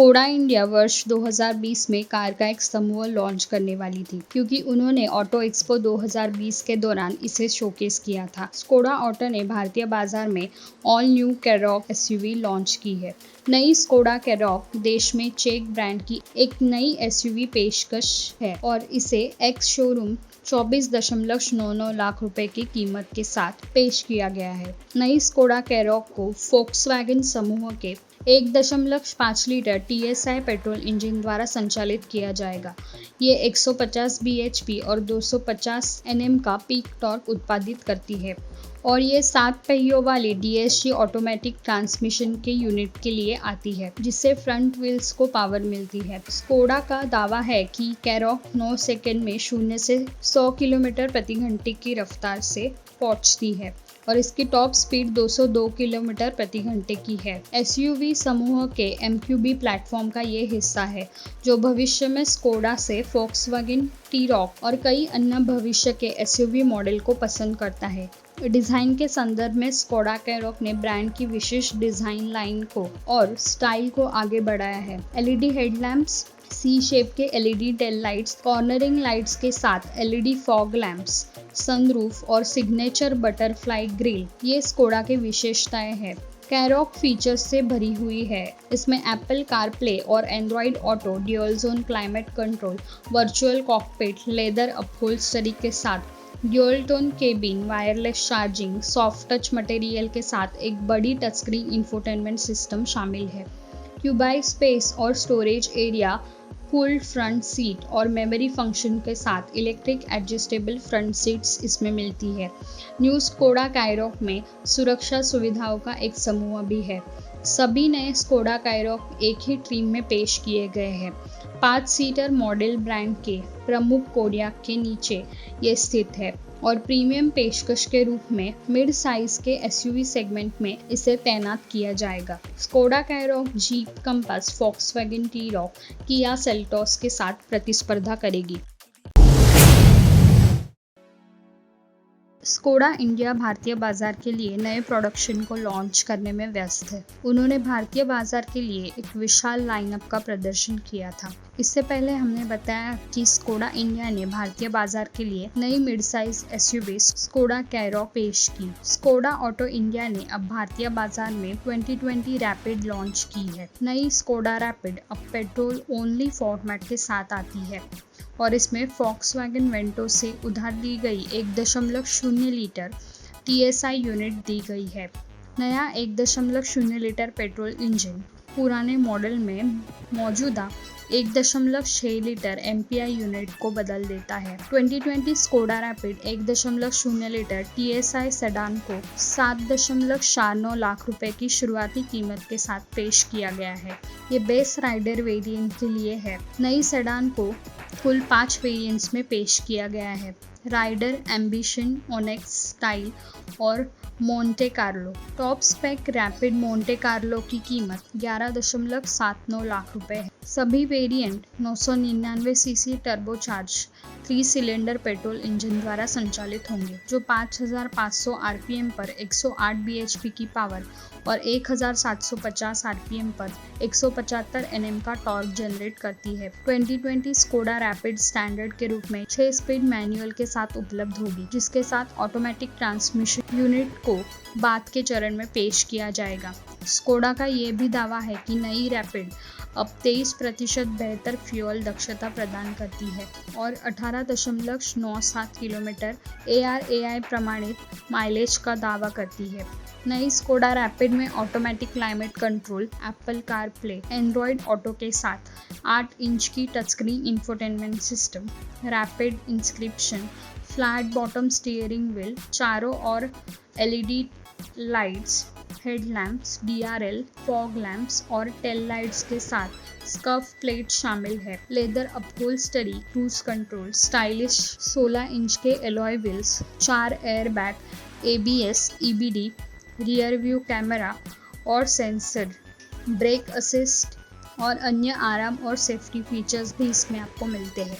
Skoda India वर्ष 2020 में car का एक समूह लॉन्च करने वाली थी, क्योंकि उन्होंने ऑटो एक्सपो 2020 के दौरान इसे शोकेस किया था। स्कोडा ऑटो ने भारतीय बाजार में ऑल न्यू कैरॉक एसयूवी लॉन्च की है। नई स्कोडा कैरॉक देश में चेक ब्रांड की एक नई एसयूवी पेशकश है और इसे एक्स शोरूम 24.99 लाख रुपए की कीमत के साथ पेश किया गया है। नई स्कोडा कैरॉक को फोक्सवैगन समूह के 1.5 लीटर TSI पेट्रोल इंजन द्वारा संचालित किया जाएगा। ये 150 bhp और 250 Nm का पीक टॉर्क उत्पादित करती है और ये 7 पहियों वाली DSG ऑटोमेटिक ट्रांसमिशन के यूनिट के लिए आती है, जिससे फ्रंट व्हील्स को पावर मिलती है। स्कोडा का दावा है कि कैरॉक 9 सेकंड में 0 से 100 किलोमीटर प्रति घंटे की रफ्तार से पहुंचती है और इसकी टॉप स्पीड 202 किलोमीटर प्रति घंटे की है। एसयूवी समूह के MQB प्लेटफॉर्म का ये हिस्सा है, जो भविष्य में स्कोडा से फोक्सवैगन T-Roc और कई अन्य भविष्य के एसयूवी मॉडल को पसंद करता है। डिज़ाइन के संदर्भ में स्कोडा कैरॉक ने ब्रांड की विशिष्ट डिज़ाइन लाइन को और स्टाइल को आगे बढ़ाया है। LED हेडलैम्प्स, C शेप के LED tail lights, cornering lights के साथ LED फॉग लैंप्स, सनरूफ और सिग्नेचर बटरफ्लाई ग्रिल ये स्कोडा की विशेषताएं हैं। कैरॉक फीचर्स से भरी हुई है। इसमें एप्पल कारप्ले और Android Auto, dual zone climate control, virtual cockpit, leather upholstery के साथ dual tone cabin, wireless charging, soft touch material के साथ एक बड़ी टचस्क्रीन इंफोटेनमेंट सिस्टम शामिल है। क्यूबाइक स्पेस और storage area, full front seat और मेमोरी फंक्शन के साथ इलेक्ट्रिक एडजस्टेबल फ्रंट सीट्स इसमें मिलती है। न्यू स्कोडा कैरॉक में सुरक्षा सुविधाओं का एक समूह भी है। सभी नए स्कोडा कैरॉक एक ही ट्रिम में पेश किए गए हैं। 5 सीटर मॉडल ब्रांड के प्रमुख कोडियाक के नीचे ये स्थित है और प्रीमियम पेशकश के रूप में मिड साइज के एसयूवी सेगमेंट में इसे तैनात किया जाएगा। Skoda Karoq Jeep, Compass, Volkswagen T-Roc, Kia Seltos के साथ प्रतिस्पर्धा करेगी। स्कोडा इंडिया भारतीय बाजार के लिए नए प्रोडक्शन को लॉन्च करने में व्यस्त है। उन्होंने भारतीय बाजार के लिए एक विशाल लाइनअप का प्रदर्शन किया था। इससे पहले हमने बताया कि स्कोडा इंडिया ने भारतीय बाजार के लिए नई मिड साइज एसयूवी स्कोडा कैरॉक पेश की। स्कोडा ऑटो इंडिया ने अब भारतीय बाजार में 2020 रैपिड लॉन्च की है। नई स्कोडा रैपिड अब पेट्रोल ओनली फॉर्मेट के साथ आती है और इसमें फोक्सवैगन वेंटो से उधार ली गई 1.0 लीटर TSI यूनिट दी गई है। नया 1.0 लीटर पेट्रोल इंजन पुराने मॉडल में मौजूदा 1.6 लीटर MPI यूनिट को बदल देता है। 2020 Skoda rapid 1.0 litre TSI sedan को 7.49 लाख रुपए की शुरुआती कीमत के साथ पेश किया गया है। ये बेस राइडर वेरिएंट के लिए है। नई सेडान को कुल 5 वेरिएंट्स में पेश किया गया है: राइडर, एम्बिशन, ओनेक्स स्टाइल और Monte Carlo. Top spec Rapid Monte Carlo की कीमत 11.79 लाख रुपए है। सभी variant 999 cc turbocharge 3 cylinder petrol engine द्वारा संचालित होंगे, जो 5500 RPM पर 108 bhp की पावर और 1750 RPM पर 175 Nm का टॉर्क जनरेट करती है। 2020 स्कोडा रैपिड स्टैंडर्ड के रूप में 6 स्पीड मैनुअल के साथ उपलब्ध होगी, जिसके साथ ऑटोमेटिक ट्रांसमिशन यूनिट को बाद के चरण में पेश किया जाएगा। स्कोडा का ये भी दावा है कि नई रैपिड अब 23% बेहतर फ्यूल दक्षता प्रदान करती है और 18.97 किलोमीटर ARAI प्रमाणित माइलेज का दावा करती है। नई स्कोडा रैपिड में automatic climate control, Apple CarPlay, Android Auto के साथ 8 इंच की touchscreen infotainment system, Rapid inscription, flat bottom steering wheel, चारों ओर LED lights, headlamps, DRL, fog lamps और टेल लाइट्स के साथ स्कर्फ प्लेट शामिल है। Leather upholstery, cruise control, stylish 16 inch के alloy wheels, 4 air bag, ABS, EBD, rear view camera और sensor, brake assist और अन्य आराम और सेफ्टी फीचर्स भी इसमें आपको मिलते हैं।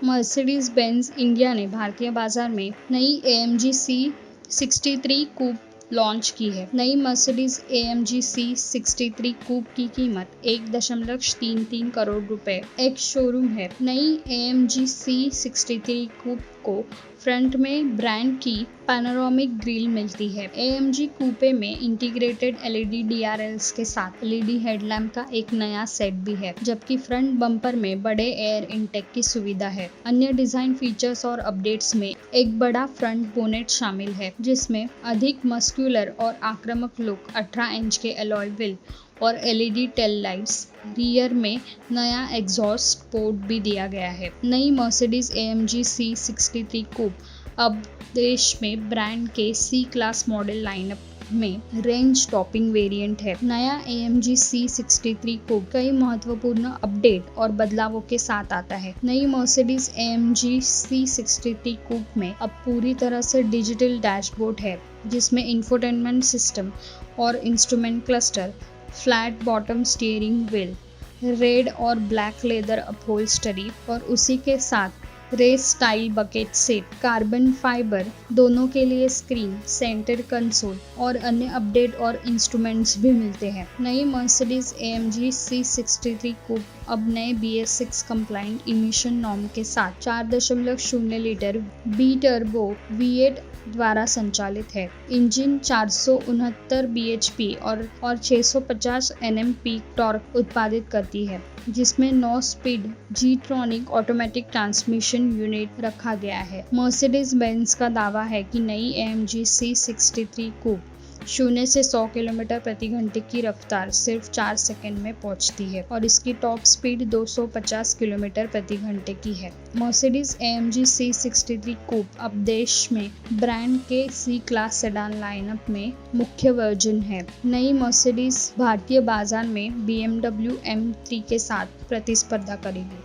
मर्सिडीज बेंज इंडिया ने भारतीय बाजार में नई AMG C63 कूप लॉन्च की है। नई मर्सिडीज AMG C63 कूप की कीमत 1.33 करोड़ रुपए एक शोरूम है। नई AMG C63 कूप को फ्रंट में ब्रांड की पैनोरामिक ग्रिल मिलती है। AMG कूपे में इंटीग्रेटेड LED DRLs के साथ LED हेडलैम्प का एक नया सेट भी है, जबकि फ्रंट बम्पर में बड़े एयर इनटेक की सुविधा है। अन्य डिजाइन फीचर्स और अपडेट्स में एक बड़ा फ्रंट बोनेट शामिल है, जिसमें अधिक मस्कुलर और आक्रामक लुक, 18 इंच के अलॉय व्हील और LED टेल लाइट्स। रियर में नया एग्जॉस्ट पोर्ट भी दिया गया है। नई मर्सिडीज AMG C63 कूप अब देश में ब्रांड के C क्लास मॉडल लाइनअप में रेंज टॉपिंग वेरिएंट है। नया AMG C63 कूप कई महत्वपूर्ण अपडेट और बदलावों के साथ आता है। नई मर्सिडीज AMG C63 कूप में अब पूरी तरह से डिजिटल डैशबोर्ड है, जिसमें इंफोटेनमेंट सिस्टम और instrument cluster, flat bottom steering wheel, red और ब्लैक लेदर अपहोल्स्टरी और उसी के साथ race style bucket seat, carbon fibre दोनों के लिए स्क्रीन, सेंटर कंसोल और अन्य अपडेट और इंस्ट्रूमेंट्स भी मिलते हैं। नई मर्सिडीज AMG C63 कूप अब नए BS6 कंप्लाइंट इमिशन नॉर्म के साथ 4.0 लीटर बी टर्बो V8 द्वारा संचालित है। इंजन 469 bhp और 650 Nm पीक टॉर्क उत्पादित करती है, जिसमें 9 स्पीड G-ट्रॉनिक ऑटोमेटिक ट्रांसमिशन यूनिट रखा गया है। मर्सिडीज बेंज का दावा है कि नई AMG C63 कूप 0 से 100 किलोमीटर प्रति घंटे की रफ्तार सिर्फ 4 सेकंड में पहुंचती है और इसकी टॉप स्पीड 250 किलोमीटर प्रति घंटे की है। मर्सिडीज AMG C63 कूप अब देश में ब्रांड के C क्लास सेडान लाइनअप में मुख्य वर्जन है। नई मर्सिडीज भारतीय बाजार में BMW M3 के साथ प्रतिस्पर्धा करेगी।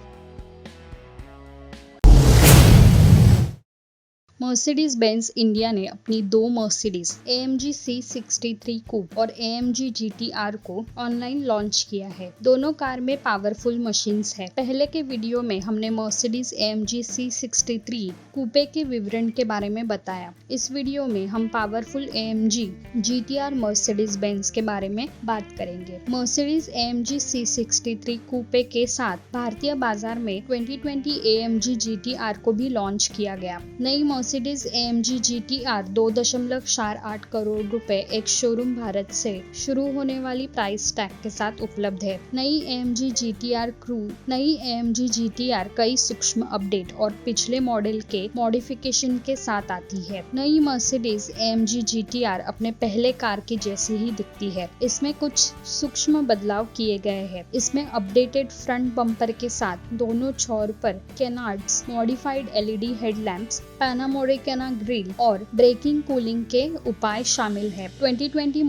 मर्सिडीज बेंज इंडिया ने अपनी 2 मर्सिडीज AMG C63 कूप और AMG GT-R को ऑनलाइन लॉन्च किया है। दोनों कार में पावरफुल मशीन्स है। पहले के वीडियो में हमने मर्सिडीज AMG C63 कूपे के विवरण के बारे में बताया। इस वीडियो में हम powerful AMG GT-R Mercedes Benz के बारे में बात करेंगे। मर्सिडीज AMG C63 कूपे के साथ भारतीय बाजार में 2020 AMG GT-R को भी लॉन्च किया गया। नई मर्सिडीज AMG GT-R 2.48 करोड़ रुपए एक शोरूम भारत से शुरू होने वाली प्राइस टैग के साथ उपलब्ध है। नई AMG GT-R कई सूक्ष्म अपडेट और पिछले मॉडल के मॉडिफिकेशन के साथ आती है। नई मर्सिडीज AMG GT-R अपने पहले कार की जैसी ही दिखती है। इसमें कुछ सूक्ष्म बदलाव किए गए हैं। इसमें अपडेटेड फ्रंट बम्पर के साथ दोनों छोर पर केनार्ड्स मॉडिफाइड LED हेडलैम्प्स, पैनामोरिकाना ग्रिल और ब्रेकिंग कूलिंग के उपाय शामिल है। 2020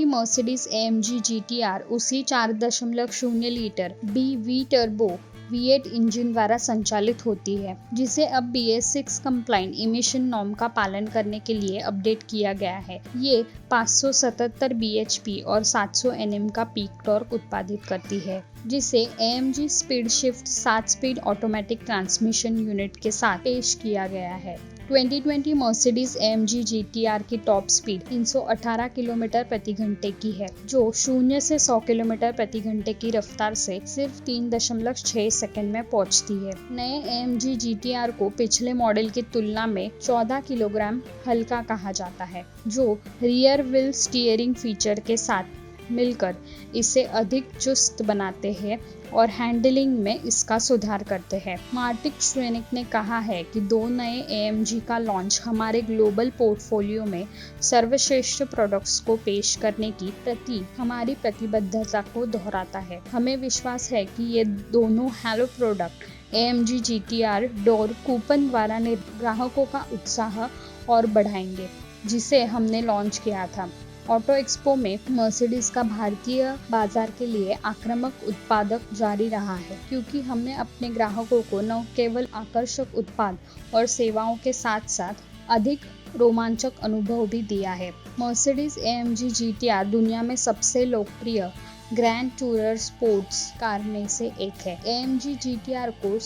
मर्सिडीज AMG GT-R उसी 4.0 litre BV turbo V8 engine द्वारा संचालित होती है, जिसे अब BS6 कंप्लाइंट इमिशन नॉर्म का पालन करने के लिए अपडेट किया गया है। ये 577 bhp और 700 Nm का पीक टॉर्क उत्पादित करती है, जिसे AMG speed shift 7 speed automatic transmission unit के साथ पेश किया गया है। 2020 मर्सिडीज AMG GT-R की टॉप स्पीड 318 किलोमीटर प्रति घंटे की है, जो 0 से 100 किलोमीटर प्रति घंटे की रफ्तार से सिर्फ 3.6 सेकंड में पहुंचती है। नए AMG GT-R को पिछले मॉडल की तुलना में 14 किलोग्राम हल्का कहा जाता है, जो रियर व्हील स्टीयरिंग फीचर के साथ मिलकर इसे अधिक चुस्त बनाते हैं और हैंडलिंग में इसका सुधार करते हैं। मार्टिक श्वेनिक ने कहा है कि 2 नए AMG का लॉन्च हमारे ग्लोबल पोर्टफोलियो में सर्वश्रेष्ठ प्रोडक्ट्स को पेश करने की प्रति हमारी प्रतिबद्धता को दोहराता है। हमें विश्वास है कि ये दोनों hello product AMG GT-R door coupon द्वारा ग्राहकों का उत्साह और बढ़ाएंगे, जिसे हमने लॉन्च किया था। ऑटो एक्सपो में मर्सिडीज का भारतीय बाजार के लिए आक्रामक उत्पादक जारी रहा है, क्योंकि हमने अपने ग्राहकों को न केवल आकर्षक उत्पाद और सेवाओं के साथ साथ अधिक रोमांचक अनुभव भी दिया है। मर्सिडीज AMG GT-R दुनिया में सबसे लोकप्रिय ग्रैंड टूरर स्पोर्ट्स कार में से एक है। AMG GT-R को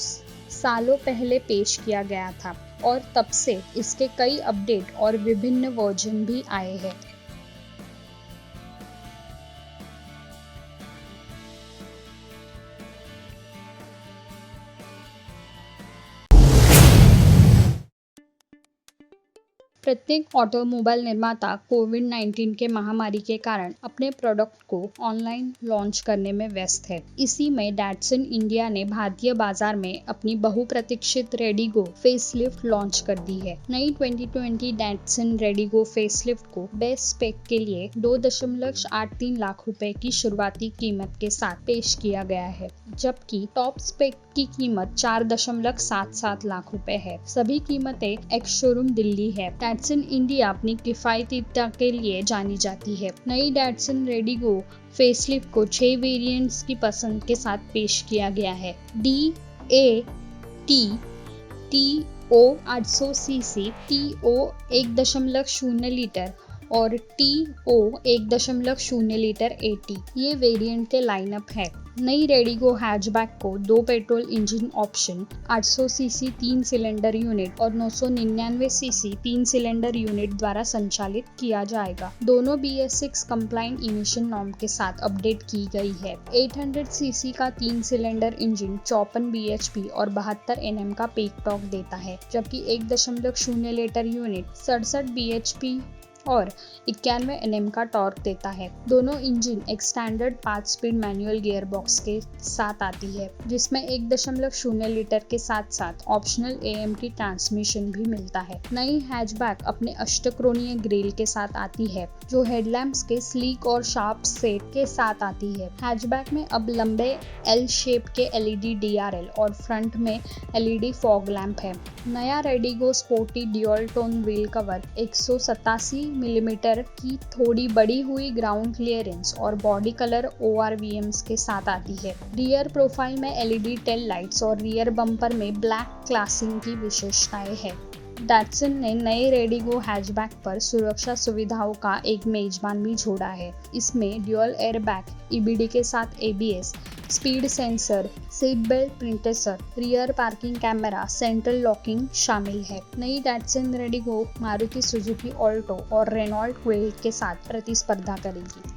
सालों पहले पेश किया गया था और तब से इसके कई अपडेट और विभिन्न वर्जन भी आए हैं। प्रत्येक ऑटोमोबाइल निर्माता कोविड-19 के महामारी के कारण अपने प्रोडक्ट को ऑनलाइन लॉन्च करने में व्यस्त है। इसी में डैटसन इंडिया ने भारतीय बाजार में अपनी बहुप्रतीक्षित रेडिगो फेसलिफ्ट लॉन्च कर दी है। नई 2020 डैटसन रेडिगो फेसलिफ्ट को बेस स्पेक के लिए 2.83 लाख रुपए की शुरुआती कीमत के साथ पेश किया गया है, जबकि टॉप स्पेक की कीमत 4.77 लाख रुपए है। सभी कीमतें एक्स शोरूम दिल्ली है। डैटसन इंडिया अपनी किफायतीता के लिए जानी जाती है। नई डैटसन रेडिगो फेसलिफ्ट को 6 वेरिएंट्स की पसंद के साथ पेश किया गया है। DAT TO 800 CC, TO 1.0 litre और TO 1.0 लीटर AT ये वेरिएंट के लाइनअप है। नई रेडिगो हैचबैक को 2 petrol engine option, 800 CC 3 cylinder unit और 999 सीसी 3 सिलेंडर यूनिट द्वारा संचालित किया जाएगा। दोनों BS6 कंप्लाइंट इमिशन नॉर्म के साथ अपडेट की गई है। 800 सीसी का 3 सिलेंडर इंजन 54 bhp और 72 Nm का पीक टॉर्क देता है, जबकि 1.0 लीटर यूनिट 67 bhp और 91 Nm का टॉर्क देता है। दोनों इंजन एक standard 5 speed manual gear box के साथ आती है, जिसमें 1.0 लीटर के साथ साथ ऑप्शनल AMT ट्रांसमिशन भी मिलता है। नई हैचबैक अपने अष्टकोणीय ग्रिल के साथ आती है, जो हेडलैम्प्स के स्लीक और शार्प सेट के साथ आती है। हैचबैक में अब लंबे L शेप के LED DRL और फ्रंट में LED फॉग लैंप है। नया Redigo sporty dual tone wheel cover 187 millimetre की थोड़ी बड़ी हुई ग्राउंड क्लियरेंस और बॉडी कलर ORVMs के साथ आती है। रियर प्रोफाइल में LED टेल लाइट्स और रियर बम्पर में ब्लैक क्लासिंग की विशेषताएं हैं। डैटसन ने नए रेडिगो हैचबैक पर सुरक्षा सुविधाओं का एक मेजबान भी जोड़ा है। इसमें ड्यूअल एयरबैग, EBD के साथ ABS, speed sensor, seat belt pretensioner, rear parking camera, central locking शामिल है। नई Datsun Redigo Maruti Suzuki Alto और रेनॉल्ट क्विड के साथ प्रतिस्पर्धा करेगी।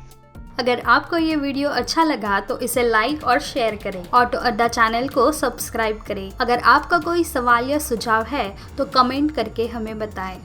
अगर आपको ये वीडियो अच्छा लगा तो इसे लाइक और शेयर करें। ऑटो अड्डा चैनल को सब्सक्राइब करें। अगर आपका कोई सवाल या सुझाव है तो कमेंट करके हमें बताएं।